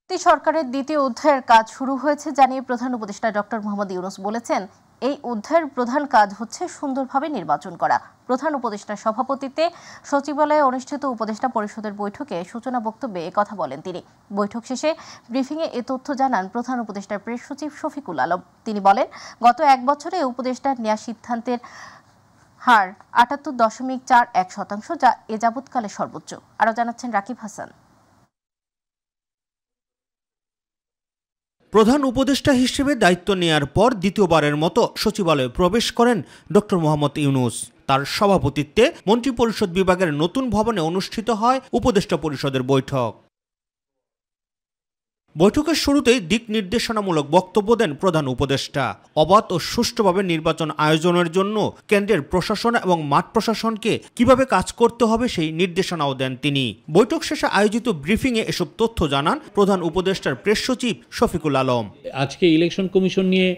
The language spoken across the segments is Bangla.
সরকারের দ্বিতীয় অধ্যায়ের কাজ শুরু হয়েছে জানিয়ে প্রধান উপদেষ্টা ডক্টর মোহাম্মদ ইউনূস বলেছেন, এই অধ্যায়ের প্রধান কাজ হচ্ছে সুন্দরভাবে নির্বাচন করা। প্রধান উপদেষ্টার সভাপতিত্বে সচিবালয়ে অনুষ্ঠিত উপদেষ্টা পরিষদের বৈঠকে সূচনা বক্তব্যে একথা বলেন তিনি। বৈঠক শেষে ব্রিফিংয়ে এ তথ্য জানান প্রধান উপদেষ্টার প্রেস সচিব শফিকুল আলম। তিনি বলেন, গত এক বছরে উপদেষ্টার নেওয়া সিদ্ধান্তের হার ৭৮.৪১%, যা এ যাবৎকালে সর্বোচ্চ। আরও জানাচ্ছেন রাকিব হাসান। প্রধান উপদেষ্টা হিসেবে দায়িত্ব নেয়ার পর দ্বিতীয়বারের মতো সচিবালয়ে প্রবেশ করেন ডক্টর মোহাম্মদ ইউনূস। তার সভাপতিত্বে মন্ত্রিপরিষদ বিভাগের নতুন ভবনে অনুষ্ঠিত হয় উপদেষ্টা পরিষদের বৈঠক। বৈঠকের শুরুতেই দিক নির্দেশনামূলক বক্তব্য দেন প্রধান উপদেষ্টা। অবাধ ও সুষ্ঠুভাবে নির্বাচন আয়োজনের জন্য কেন্দ্রের প্রশাসন এবং মাঠ প্রশাসনকে কিভাবে কাজ করতে হবে সেই নির্দেশনাও দেন তিনি। বৈঠক শেষে আয়োজিত ব্রিফিংয়ে এসব তথ্য জানান প্রধান উপদেষ্টার প্রেস সচিব শফিকুল আলম। আজকে ইলেকশন কমিশন নিয়ে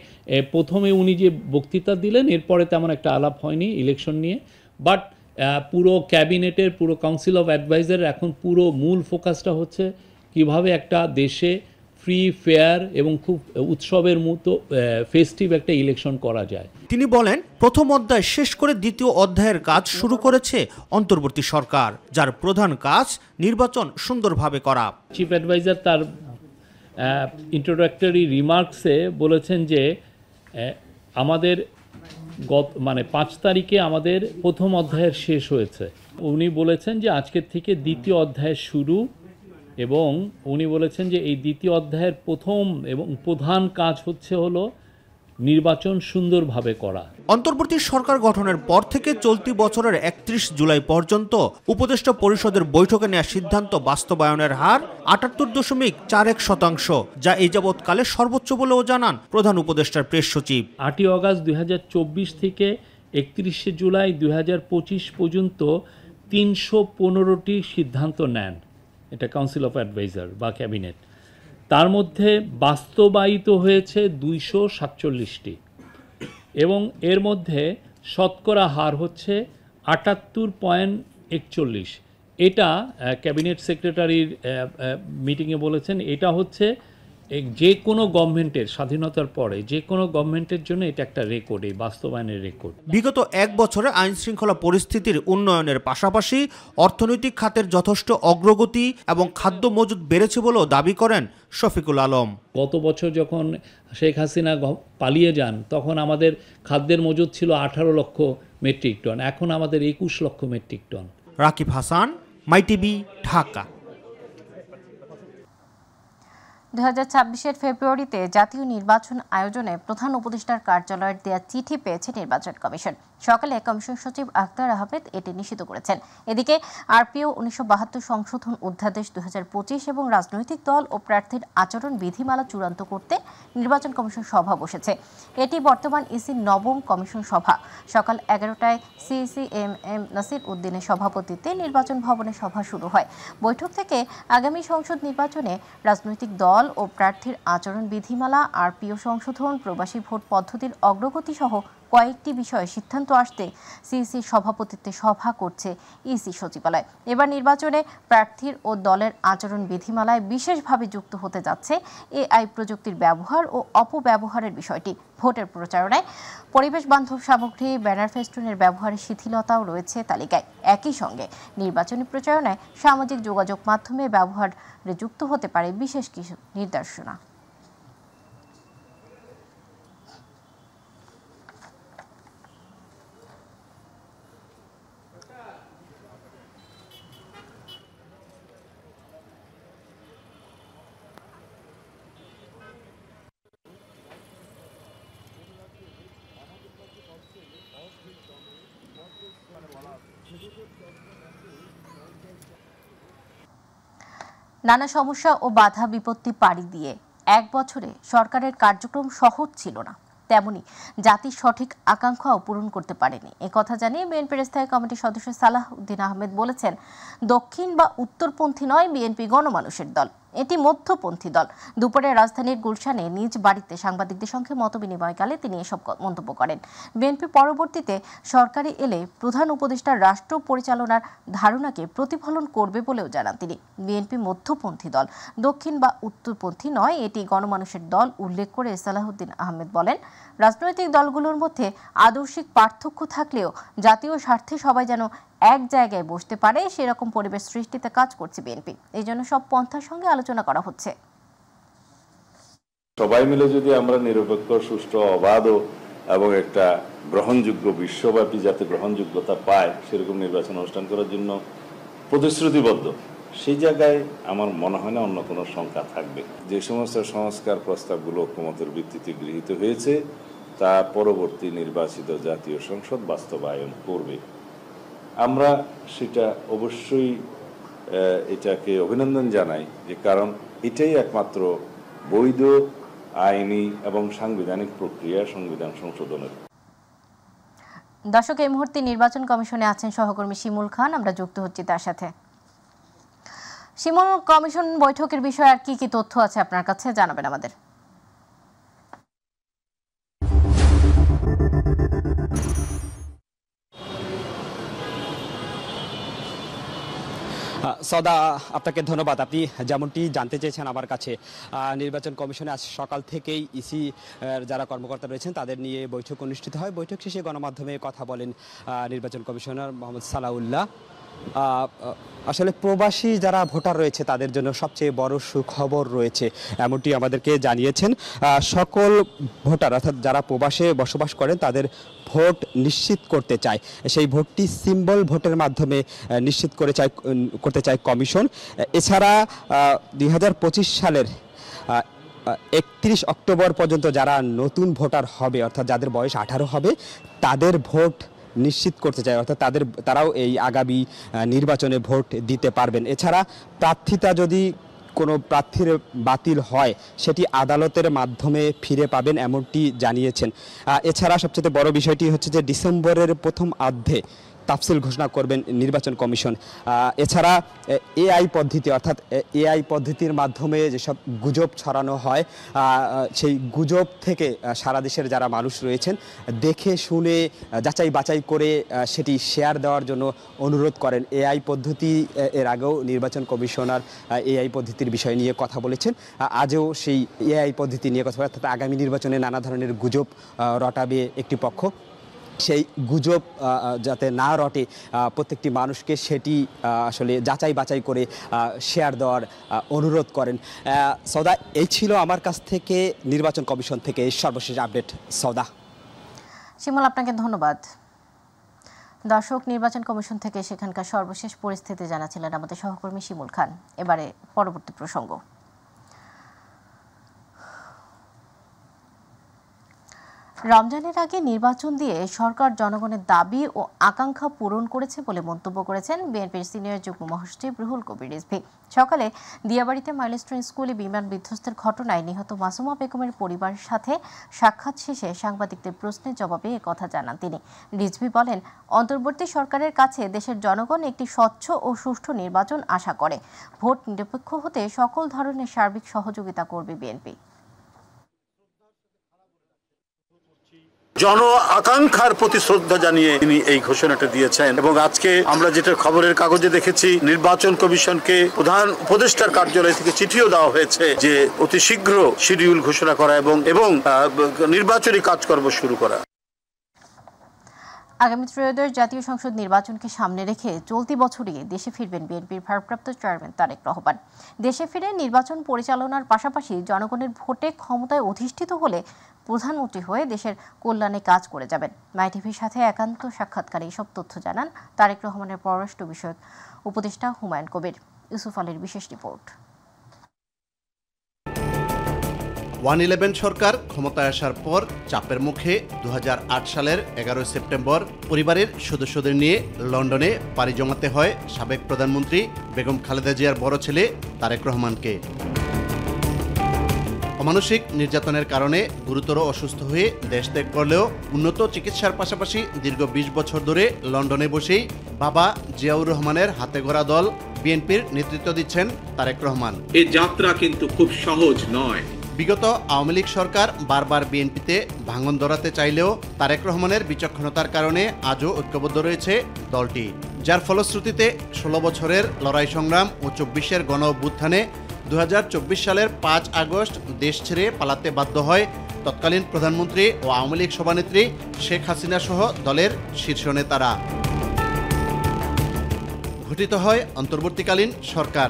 প্রথমে উনি যে বক্তৃতা দিলেন, এরপরে তেমন একটা আলাপ হয়নি ইলেকশন নিয়ে, বাট পুরো ক্যাবিনেটের, পুরো কাউন্সিল অফ অ্যাডভাইজার এখন পুরো মূল ফোকাসটা হচ্ছে কিভাবে একটা দেশে ফ্রি, ফেয়ার এবং খুব উৎসবের মতো ফেস্টিভ একটা ইলেকশন করা যায়। তিনি বলেন, প্রথম অধ্যায় শেষ করে দ্বিতীয় অধ্যায়ের কাজ শুরু করেছে অন্তর্বর্তী সরকার, যার প্রধান কাজ নির্বাচন সুন্দরভাবে করা। চিফ অ্যাডভাইজার তার ইন্ট্রোডাক্টরি রিমার্কসে বলেছেন যে আমাদের 5 তারিখে আমাদের প্রথম অধ্যায়ের শেষ হয়েছে। উনি বলেছেন যে আজকের থেকে দ্বিতীয় অধ্যায়ের শুরু, এবং উনি বলেছেন যে এই দ্বিতীয় অধ্যায়ের প্রথম এবং প্রধান কাজ হলো নির্বাচন সুন্দরভাবে করা। অন্তর্বর্তী সরকার গঠনের পর থেকে চলতি বছরের ৩১ জুলাই পর্যন্ত উপদেষ্টা পরিষদের বৈঠকে নেওয়া সিদ্ধান্ত বাস্তবায়নের হার ৭৮.৪১%, যা এই যাবৎকালে সর্বোচ্চ বলেও জানান প্রধান উপদেষ্টার প্রেস সচিব। ৮ আগস্ট ২০২৪ থেকে ৩১ জুলাই ২০২৫ পর্যন্ত ৩15টি সিদ্ধান্ত নেন এটা কাউন্সিল অফ অ্যাডভাইজার বা ক্যাবিনেট। তার মধ্যে বাস্তবায়িত হয়েছে ২৪৭টি, এবং এর মধ্যে শতকরা হার হচ্ছে ৭৮.৪১। এটা ক্যাবিনেট সেক্রেটারির মিটিংয়ে বলেছেন, এটা হচ্ছে যে কোনো গভর্নমেন্টের স্বাধীনতার পরে যে কোনো গভর্নমেন্টের জন্য এটা একটা রেকর্ড, এই বাস্তবায়নের রেকর্ড। বিগত এক বছরে আইন শৃঙ্খলা পরিস্থিতির উন্নয়নের পাশাপাশি অর্থনৈতিক খাতের যথেষ্ট অগ্রগতি এবং খাদ্য মজুদ বেড়েছে বলেও দাবি করেন শফিকুল আলম। গত বছর যখন শেখ হাসিনা পালিয়ে যান, তখন আমাদের খাদ্যের মজুদ ছিল 18 লক্ষ মেট্রিক টন, এখন আমাদের 21 লক্ষ metric ton. Rakib Hasan, my TV, Dhaka. ২০২৬-এর ফেব্রুয়ারিতে জাতীয় নির্বাচন আয়োজনে প্রধান উপদেষ্টার কার্যালয়ের দেয়া চিঠি পেয়েছে নির্বাচন কমিশন। সকালে কমিশন সচিব আখতার আহমেদ এটি নিশ্চিত করেছেন। এদিকে আরপিও ১৯৭২ সংশোধন অধ্যাদেশ ২০২৫ এবং রাজনৈতিক দল ও প্রার্থীর আচরণ বিধিমালা চূড়ান্ত করতে নির্বাচন কমিশন সভা বসেছে। এটি বর্তমান ইসির ৯ম কমিশন সভা। সকাল ১১টায় সিইসি এম নাসির উদ্দিনের সভাপতিত্বে নির্বাচন ভবনে সভা শুরু হয়। বৈঠক থেকে আগামী সংসদ নির্বাচনে রাজনৈতিক দল ও প্রার্থীর আচরণ বিধিমালা, আরপিও সংশোধন, প্রবাসী ভোট পদ্ধতির অগ্রগতি সহ কয়েকটি বিষয়ে সিদ্ধান্ত আসতে সিইসির সভাপতিত্বে সভা করছে ইসি সচিবালয়। এবার নির্বাচনে প্রার্থীর ও দলের আচরণ বিধিমালায় বিশেষভাবে যুক্ত হতে যাচ্ছে এআই প্রযুক্তির ব্যবহার ও অপব্যবহারের বিষয়টি। ভোটের প্রচারণায় পরিবেশ বান্ধব সামগ্রী, ব্যানার ফেস্টুনের ব্যবহারের শিথিলতাও রয়েছে তালিকায়। একই সঙ্গে নির্বাচনী প্রচারণায় সামাজিক যোগাযোগ মাধ্যমে ব্যবহারে যুক্ত হতে পারে বিশেষ কিছু নির্দেশনা। নানা সমস্যা ও বাধা বিপত্তি পাড়ি দিয়ে এক বছরে সরকারের কার্যক্রম সহজ ছিল না, তেমনি জাতির সঠিক আকাঙ্ক্ষাও পূরণ করতে পারেনি। একথা জানিয়ে বিএনপির স্থায়ী কমিটির সদস্য সালাহ উদ্দিন আহমেদ বলেছেন, দক্ষিণ বা উত্তরপন্থী নয় বিএনপি গণমানুষের দল। এটি মধ্যপন্থী দল। দুপুরে রাজধানীর গুলশানে নিজ বাড়িতে সাংবাদিকদের সঙ্গে মতবিনিময়কালে তিনি এসব মন্তব্য করেন। বিএনপি পরবর্তীতে সরকারে এলে প্রধান উপদেষ্টার রাষ্ট্র পরিচালনার ধারণাকে প্রতিফলন করবে বলেও জানান তিনি। বিএনপি মধ্যপন্থী দল, দক্ষিণ বা উত্তরপন্থী নয়, এটি গণমানুষের দল উল্লেখ করে সালাহউদ্দিন আহমেদ বলেন, রাজনৈতিক দলগুলোর মধ্যে আদর্শিক পার্থক্য থাকলেও জাতীয় স্বার্থে সবাই যেন এক জায়গায় বসতে পারে সেরকম পরিবেশ সৃষ্টিতে কাজ করছে বিএনপি। এই জন্য সব পন্থার সঙ্গে আলোচনা করা হচ্ছে। সবাই মিলে যদি আমরা নিরপেক্ষ, সুষ্ঠু, অবাধ এবং একটা গ্রহণযোগ্য, বিশ্বব্যাপী যাতে গ্রহণযোগ্যতা পায় সেরকম নির্বাচন অনুষ্ঠান করার জন্য প্রতিশ্রুতিবদ্ধ, সেই জায়গায় আমার মনে হয় না অন্য কোনো শঙ্কা থাকবে। যে সমস্ত সংস্কার প্রস্তাবগুলো ঐকমত্যের ভিত্তিতে গৃহীত হয়েছে তা পরবর্তী নির্বাচিত জাতীয় সংসদ বাস্তবায়ন করবে। আমরা সেটা অবশ্যই এটাকে অভিনন্দন জানাই, যে কারণ এটাই একমাত্র বৈধ, আইনি এবং সাংবিধানিক প্রক্রিয়া সংবিধান সংশোধনের। দর্শক, এই মুহূর্তে নির্বাচন কমিশনে আছেন সহকর্মী শিমুল খান, আমরা যুক্ত হচ্ছি তার সাথে। শিমুল, কমিশন বৈঠকের বিষয়ে আর কি কি তথ্য আছে আপনার কাছে, জানাবেন আমাদের। সদা, আপনাকে ধন্যবাদ। আপনি যেমনটি জানতে চেয়েছেন আমার কাছে, নির্বাচন কমিশনে আজ সকাল থেকেই ইসি যারা কর্মকর্তা রয়েছেন তাদের নিয়ে বৈঠক অনুষ্ঠিত হয়। বৈঠক শেষে গণমাধ্যমে কথা বলেন নির্বাচন কমিশনার মোহাম্মদ সালাউল্লাহ। আসলে প্রবাসী যারা ভোটার রয়েছে তাদের জন্য সবচেয়ে বড় সুখবর রয়েছে, এমনটি আমাদেরকে জানিয়েছেন। সকল ভোটার অর্থাৎ যারা প্রবাসে বসবাস করেন তাদের ভোট নিশ্চিত করতে চায়, সেই ভোটটি সিম্বল ভোটের মাধ্যমে নিশ্চিত করতে চায় কমিশন। এছাড়া 2025 সালের 31 অক্টোবর পর্যন্ত যারা নতুন ভোটার হবে, অর্থাৎ যাদের বয়স 18 হবে, তাদের ভোট নিশ্চিত করতে চায়, অর্থাৎ তারাও এই আগামী নির্বাচনে ভোট দিতে পারবেন। এছাড়া প্রার্থিতা যদি কোনো প্রার্থীর বাতিল হয় সেটি আদালতের মাধ্যমে ফিরে পাবেন, এমনটি জানিয়েছেন। এছাড়া সবচেয়ে বড় বিষয়টি হচ্ছে যে ডিসেম্বরের প্রথম অর্ধে তাফসিল ঘোষণা করবেন নির্বাচন কমিশন। এছাড়া এআই পদ্ধতি, অর্থাৎ এআই পদ্ধতির মাধ্যমে যেসব গুজব ছড়ানো হয় সেই গুজব থেকে সারা দেশের যারা মানুষ রয়েছেন দেখে শুনে যাচাই বাছাই করে সেটি শেয়ার দেওয়ার জন্য অনুরোধ করেন। এআই পদ্ধতি এর আগেও নির্বাচন কমিশনার এআই পদ্ধতির বিষয় নিয়ে কথা বলেছেন, আজও সেই এআই পদ্ধতি নিয়ে কথা বলে, অর্থাৎ আগামী নির্বাচনে নানা ধরনের গুজব রটাবে একটি পক্ষ, সেই গুজব যাতে না রটে প্রত্যেকটি মানুষকে সেটি আসলে যাচাই বাছাই করে শেয়ার দেওয়ার অনুরোধ করেন। সৌদা, এই ছিল আমার কাছ থেকে নির্বাচন কমিশন থেকে সর্বশেষ আপডেট। সৌদা। শিমুল, আপনাকে ধন্যবাদ। দর্শক, নির্বাচন কমিশন থেকে সেখানকার সর্বশেষ পরিস্থিতি জানাচ্ছিলেন আমাদের সহকর্মী শিমুল খান। এবারে পরবর্তী প্রসঙ্গ। রমজানের আগে নির্বাচন দিয়ে সরকার জনগণের দাবি ও আকাঙ্ক্ষা পূরণ করেছে বলে মন্তব্য করেছেন বিএনপির সিনিয়র যুগ্ম মহাসচিব রুহুল কবির রিজভী। সকালে দিয়াবাড়িতে মাইলস্টোন স্কুলে বিমান বিধ্বস্তের ঘটনায় নিহত মাসুমা বেগমের পরিবারের সাথে সাক্ষাৎ শেষে সাংবাদিকদের প্রশ্নের জবাবে একথা জানান তিনি। রিজভী বলেন, অন্তর্বর্তী সরকারের কাছে দেশের জনগণ একটি স্বচ্ছ ও সুষ্ঠু নির্বাচন আশা করে। ভোট নিরপেক্ষ হতে সকল ধরনের সার্বিক সহযোগিতা করবে বিএনপি। জন আকাঙ্ক্ষার প্রতি শ্রদ্ধা জানিয়ে তিনি এই ঘোষণাটা দিয়েছেন। এবং আজকে আমরা যেটা খবরের কাগজে দেখেছি, নির্বাচন কমিশনকে প্রধান উপদেষ্টার কার্যালয় থেকে চিঠিও দেওয়া হয়েছে যে অতি শীঘ্র শিডিউল ঘোষণা করা এবং নির্বাচনী কাজকর্ম শুরু করা। আগামী ত্রয়োদশ জাতীয় সংসদ নির্বাচনকে সামনে রেখে চলতি বছরই দেশে ফিরবেন বিএনপির ভারপ্রাপ্ত চেয়ারম্যান তারেক রহমান। দেশে ফিরে নির্বাচন পরিচালনার পাশাপাশি জনগণের ভোটে ক্ষমতায় অধিষ্ঠিত হলে প্রধানমন্ত্রী হয়ে দেশের কল্যাণে কাজ করে যাবেন। মাই টিভির সাথে একান্ত সাক্ষাৎকারে এসব তথ্য জানান তারেক রহমানের পররাষ্ট্র বিষয়ক উপদেষ্টা হুমায়ুন কবির। ইউসুফ আলীর বিশেষ রিপোর্ট। 111 সরকার ক্ষমতায় আসার পর চাপের মুখে 2008 সালের 11 সেপ্টেম্বর পরিবারের সদস্যদের নিয়ে লন্ডনে পাড়ি জমাতে হয় সাবেক প্রধানমন্ত্রী বেগম খালেদা জিয়ার বড় ছেলে তারেক রহমানকে। অমানসিক নির্যাতনের কারণে গুরুতর অসুস্থ হয়ে দেশ ত্যাগ করলেও উন্নত চিকিৎসার পাশাপাশি দীর্ঘ 20 বছর ধরে লন্ডনে বসেই বাবা জিয়াউর রহমানের হাতে গড়া দল বিএনপির নেতৃত্ব দিচ্ছেন তারেক রহমান। এই যাত্রা কিন্তু খুব সহজ নয়। বিগত আওয়ামী লীগ সরকার বারবার বিএনপিতে ভাঙন ধরাতে চাইলেও তারেক রহমানের বিচক্ষণতার কারণে আজও ঐক্যবদ্ধ রয়েছে দলটি, যার ফলশ্রুতিতে 16 বছরের লড়াই সংগ্রাম ও 24-এর গণ অভ্যুত্থানে 2024 সালের 5 আগস্ট দেশ ছেড়ে পালাতে বাধ্য হয় তৎকালীন প্রধানমন্ত্রী ও আওয়ামী লীগ সভানেত্রী শেখ হাসিনা সহ দলের শীর্ষ নেতারা। গঠিত হয় অন্তর্বর্তীকালীন সরকার।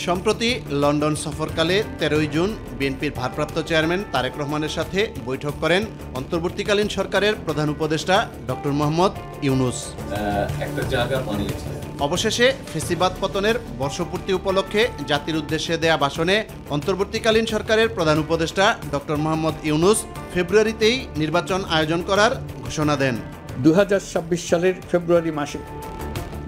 সম্প্রতি লন্ডন সফরকালে 13 জুন বিএনপির ভারপ্রাপ্ত চেয়ারম্যান তারেক রহমানের সাথে বৈঠক করেন অন্তর্বর্তীকালীন সরকারের প্রধান উপদেষ্টা ডক্টর মোহাম্মদ ইউনূস। অবশেষে ফেসিবাদ পতনের বর্ষপূর্তি উপলক্ষে জাতির উদ্দেশ্যে দেয়া ভাষণে অন্তর্বর্তীকালীন সরকারের প্রধান উপদেষ্টা ডক্টর মোহাম্মদ ইউনূস ফেব্রুয়ারিতেই নির্বাচন আয়োজন করার ঘোষণা দেন। 2026 সালের ফেব্রুয়ারি মাসে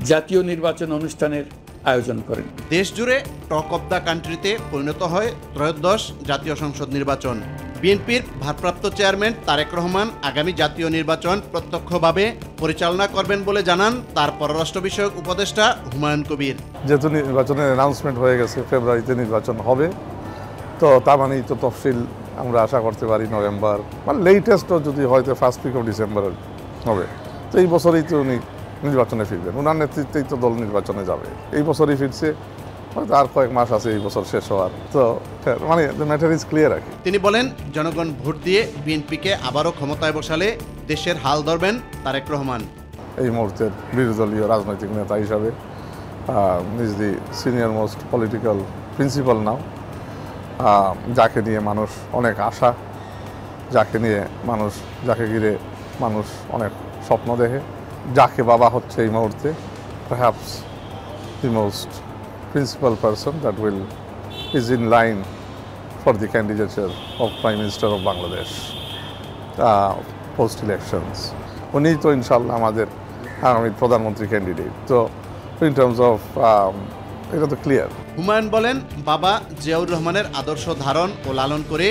জাতীয় নির্বাচন অনুষ্ঠানের আয়োজন করেন। দেশ জুড়ে টক অব দ্য কান্ট্রিতে পরিণত হয় ত্রয়োদশ জাতীয় সংসদ নির্বাচন। বিএনপির ভারপ্রাপ্ত চেয়ারম্যান তারেক রহমান আগামী জাতীয় নির্বাচন প্রত্যক্ষভাবে পরিচালনা করবেন বলে জানান তার পররাষ্ট্র বিষয়ক উপদেষ্টা হুমায়ুন কবির। যেহেতু নির্বাচনের অ্যানাউন্সমেন্ট হয়ে গেছে, ফেব্রুয়ারিতে নির্বাচন হবে, তো তার মানেই তো তফসিল আমরা আশা করতে পারি নভেম্বর বা লেটেস্টও যদি হয়তো ফার্স্ট উইক অফ ডিসেম্বর হবে। তো এই বছরই তো উনি নির্বাচনে ফিরবেন, ওনার নেতৃত্বেই তো দল নির্বাচনে যাবে। এই বছরই ফিরছে, হয়তো আর কয়েক মাস আছে এই বছর শেষ হওয়ার, তো মানে ম্যাটার ইজ ক্লিয়ার আর কি। তিনি বলেন, জনগণ ভোট দিয়ে বিএনপিকে আবারও ক্ষমতায় বসালে দেশের হাল ধরবেন তারেক রহমান। এই মুহূর্তের বিরোধী দলীয় রাজনৈতিক নেতা হিসাবে is the senior most political principal now, যাকে নিয়ে মানুষ অনেক আশা, যাকে ঘিরে মানুষ অনেক স্বপ্ন দেখে, যাকে বাবা হচ্ছে এই মুহূর্তে perhaps the most principal person that is in line for the candidature of prime minister of Bangladesh post elections. উনি তো ইনশাল্লাহ আমাদের আগামী প্রধানমন্ত্রী ক্যান্ডিডেট। তো ইন টার্মস অফ এটা তো ক্লিয়ার। হুমায়ুন বলেন, বাবা জিয়াউর রহমানের আদর্শ ধারণ ও লালন করে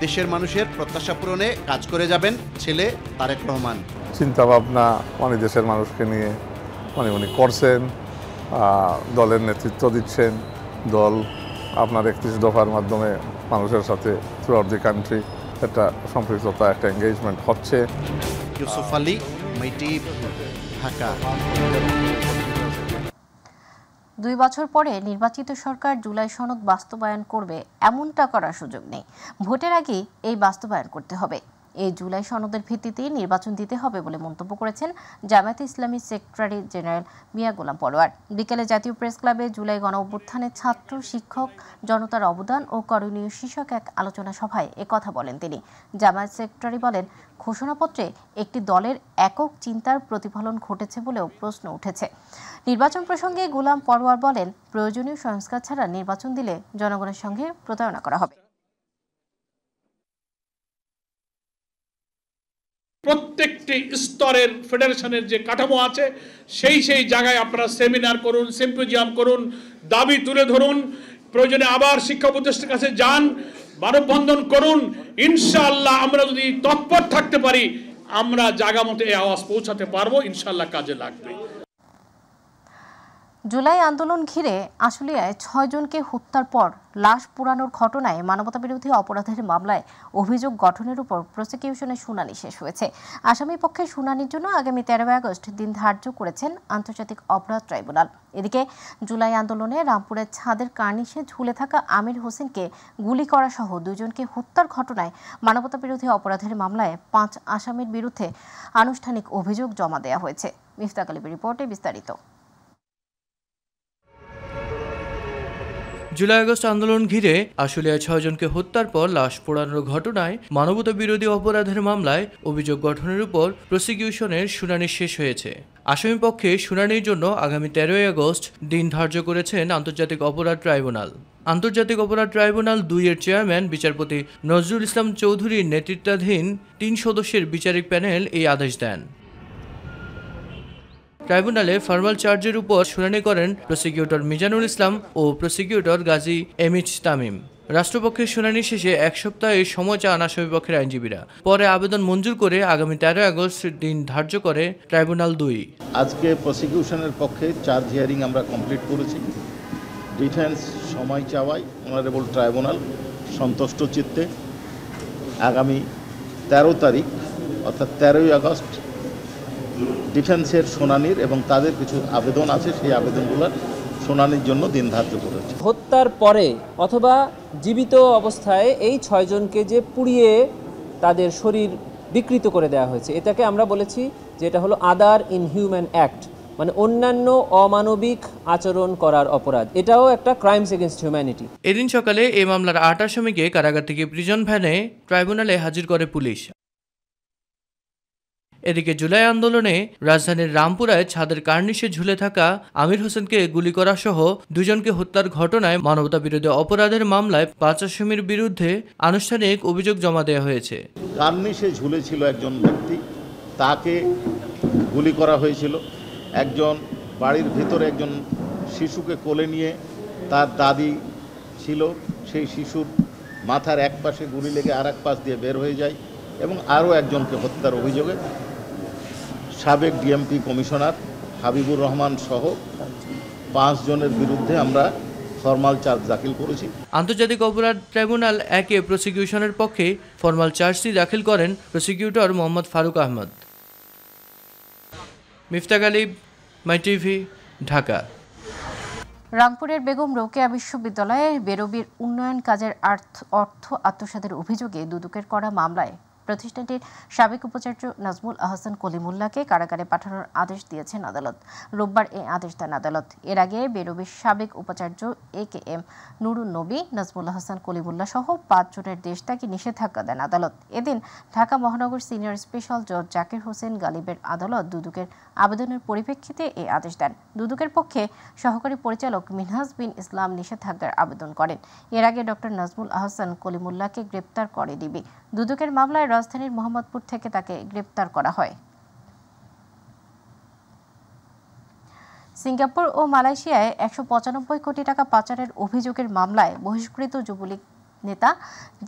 দেশের মানুষের প্রত্যাশা পূরণে কাজ করে যাবেন ছেলে তারেক রহমান। চিন্তাভাবনা মানে দেশের মানুষকে নিয়ে উনি করছেন, দলের নেতৃত্ব দিচ্ছেন, দল আপনার 31 দফার মাধ্যমে মানুষের সাথে থ্রু আউট দি কান্ট্রি একটা সম্পৃক্ততা, একটা এঙ্গেজমেন্ট হচ্ছে। ইউসুফ আলী, মাইটি, ঢাকা। 2 বছর পরে নির্বাচিত সরকার জুলাই সনদ বাস্তবায়ন করবে এমনটা করার সুযোগ নেই। ভোটের আগে এই বাস্তবায়ন করতে হবে। এই জুলাই সনদের ভিত্তিতে নির্বাচন দিতে হবে বলে মন্তব্য করেছেন জামায়াতে ইসলামী সেক্রেটারি জেনারেল মিয়া গোলাম পরোয়ার। বিকেলে জাতীয় প্রেস ক্লাবে জুলাই গণ অভ্যুত্থানে ছাত্র, শিক্ষক, জনতার অবদান ও করণীয় শীর্ষক এক আলোচনা সভায় একথা বলেন তিনি। জামায়াত সেক্রেটারি বলেন, ঘোষণাপত্রে একটি দলের একক চিন্তার প্রতিফলন ঘটেছে বলেও প্রশ্ন উঠেছে। নির্বাচন প্রসঙ্গে গোলাম পরোয়ার বলেন, প্রয়োজনীয় সংস্কার ছাড়া নির্বাচন দিলে জনগণের সঙ্গে প্রতারণা করা হবে। প্রত্যেকটি স্তরের ফেডারেশনের যে কাঠামো আছে সেই জায়গায় আপনারা সেমিনার করুন, সিম্পোজিয়াম করুন, দাবি তুলে ধরুন, প্রয়োজনে আবার শিক্ষা উপদেষ্টার কাছে যান, মানববন্ধন করুন। ইনশাআল্লাহ আমরা যদি তৎপর থাকতে পারি, আমরা জায়গা মতো এই আওয়াজ পৌঁছাতে পারবো, ইনশাআল্লাহ কাজে লাগবে। জুলাই আন্দোলন ঘিরে আশুলিয়ায় 6 জনকে হত্যার পর লাশ পোড়ানোর ঘটনায় মানবতাবিরোধী অপরাধের মামলায় অভিযোগ গঠনের উপর প্রসিকিউশনের শুনানি শেষ হয়েছে। আসামি পক্ষের শুনানির জন্য আগামী 13 আগস্ট দিন ধার্য করেছেন আন্তর্জাতিক অপরাধ ট্রাইব্যুনাল। এদিকে জুলাই আন্দোলনে রামপুরের ছাদের কার্নিশে ঝুলে থাকা আমির হোসেনকে গুলি করা সহ 2 জনকে হত্যার ঘটনায় মানবতাবিরোধী অপরাধের মামলায় 5 আসামির বিরুদ্ধে আনুষ্ঠানিক অভিযোগ জমা দেওয়া হয়েছে। মিফতাক আলীর রিপোর্টে বিস্তারিত। জুলাই আগস্ট আন্দোলন ঘিরে আশুলিয়ায় 6 জনকে হত্যার পর লাশ পোড়ানোর ঘটনায় মানবতা বিরোধী অপরাধের মামলায় অভিযোগ গঠনের উপর প্রসিকিউশনের শুনানি শেষ হয়েছে। আসামি পক্ষে শুনানির জন্য আগামী 13 আগস্ট দিন ধার্য করেছেন আন্তর্জাতিক অপরাধ ট্রাইব্যুনাল। আন্তর্জাতিক অপরাধ ট্রাইব্যুনাল 2 এর চেয়ারম্যান বিচারপতি নজরুল ইসলাম চৌধুরীর নেতৃত্বাধীন 3 সদস্যের বিচারিক প্যানেল এই আদেশ দেন। ট্রাইব্যুনালে ফরমাল চার্জের উপর শুনানি করেন প্রসিকিউটর মিজানুল ইসলাম ও প্রসিকিউটর গাজী এমএইচ তামিম। রাষ্ট্রপক্ষের শুনানি শেষে 1 সপ্তাহের সময় চান আসামিপক্ষের আইনজীবীরা। পরে আবেদন মঞ্জুর করে আগামী 13 আগস্ট দিন ধার্য করে ট্রাইব্যুনাল 2। আজকে প্রসিকিউশনের পক্ষে চার্জ হিয়ারিং আমরা কমপ্লিট করেছি। ডিফেন্স সময় চাওয়ায় অনারেবল ট্রাইব্যুনাল সন্তুষ্ট চিত্তে আগামী 13 তারিখ অর্থাৎ 13ই আগস্ট ডিফেন্সের শুনানির এবং তাদের কিছু আবেদন আছে সেই আবেদনগুলোর শুনানির জন্য দিন ধার্য করেছে। হত্যার পরে অথবা জীবিত অবস্থায় এই 6 জনকে যে পুড়িয়ে তাদের শরীর বিকৃত করে দেওয়া হয়েছে, এটাকে আমরা বলেছি যে এটা হলো আদার ইনহিউম্যান অ্যাক্ট, মানে অন্যান্য অমানবিক আচরণ করার অপরাধ। এটাও একটা ক্রাইমস এগেইনস্ট হিউম্যানিটি। এদিন সকালে এই মামলার 8 আসামিকে কারাগার থেকে প্রিজন ভ্যানে ট্রাইব্যুনালে হাজির করে পুলিশ। এদিকে জুলাই আন্দোলনে রাজধানীর রামপুরায় ছাদের কার্নিশে ঝুলে থাকা আমির হোসেনকে গুলি করা সহ 2 জনকে হত্যার ঘটনায় মানবতাবিরোধী অপরাধের মামলায় 5 আসামির বিরুদ্ধে আনুষ্ঠানিক অভিযোগ জমা দেওয়া হয়েছে। কার্নিশে ঝুলেছিল একজন ব্যক্তি, তাকে গুলি করা হয়েছিল। একজন বাড়ির ভিতরে একজন শিশুকে কোলে নিয়ে তার দাদি ছিল, সেই শিশুর মাথার এক পাশে গুলি লেগে আর এক পাশ দিয়ে বের হয়ে যায় এবং আরও একজনকে হত্যার অভিযোগে সাবেক ডিএমপি কমিশনার হাবিবুর রহমান সহ 5 জনের বিরুদ্ধে আমরা ফরমাল চার্জ দাখিল করেছি। আন্তর্জাতিক অপরাধ ট্রাইব্যুনাল 1-এ প্রসিকিউশনের পক্ষে ফরমাল চার্জটি দাখিল করেন প্রসিকিউটর মোহাম্মদ ফারুক আহমদ। মিফতাক আলী, মাই টিভি, ঢাকা। রংপুরের বেগম রোকেয়া বিশ্ববিদ্যালয়ে বেরোবির উন্নয়ন কাজের অর্থ আত্মসাতের অভিযোগে দুদকের করা মামলায় প্রতিষ্ঠানটির সাবেক উপাচার্য নাজমুল আহসান কলিমুল্লাহকে কারাগারে পাঠানোর আদেশ দিয়েছেন আদালত। রোববার এই আদেশ দেন আদালত। এর আগে বেরোবির সাবেক উপাচার্য AKM নুরুন নবী, নাজমুল আহসান কলিমুল্লাহ সহ 5 জনের দেশত্যাগে নিষেধাজ্ঞা দেন আদালত। এদিন ঢাকা মহানগর সিনিয়র স্পেশাল জজ জাকির হোসেন গালিবের আদালত দুদকের আবেদনের পরিপ্রেক্ষিতে এই আদেশ দেন। দুদকের পক্ষে সহকারী পরিচালক মিনহাজ বিন ইসলাম নিষেধাজ্ঞার আবেদন করেন। এর আগে ডক্টর নাজমুল আহসান কলিমুল্লাহকে গ্রেপ্তার করে ডিবি। দুদকের মামলায় রাজধানীর মোহাম্মদপুর থেকে তাকে গ্রেপ্তার করা হয়। সিঙ্গাপুর ও মালয়েশিয়ায় 195 কোটি টাকা পাচারের অভিযোগের মামলায় বহিষ্কৃত যুবলীগ নেতা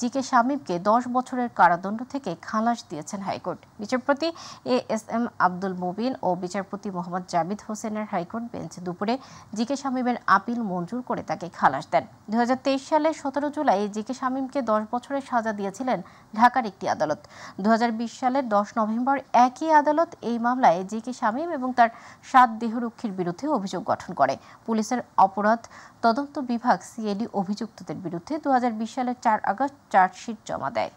জিকে শামীমকে 10 বছরের কারাদণ্ড থেকে খালাস দিয়েছেন হাইকোর্ট। বিচারপতি ASM আব্দুল মুবিন ও বিচারপতি মোহাম্মদ জাবিদ হোসেনের হাইকোর্ট বেঞ্চ দুপুরে জিকে শামীমের আপিল মঞ্জুর করে তাকে খালাস দেন। 2023 সালের 17 জুলাই জিকে শামীমকে 10 বছরের সাজা দিয়েছিলেন ঢাকার একটি আদালত। 2020 সালের 10 নভেম্বর একই আদালত এই মামলায় জিকে শামীম এবং তার 7 দেহরক্ষীর বিরুদ্ধে অভিযোগ গঠন করে। পুলিশের অপরাধ তদন্ত বিভাগ CID অভিযুক্তদের বিরুদ্ধে 2020 সালের 4 আগস্ট চার্জশিট জমা দেয়।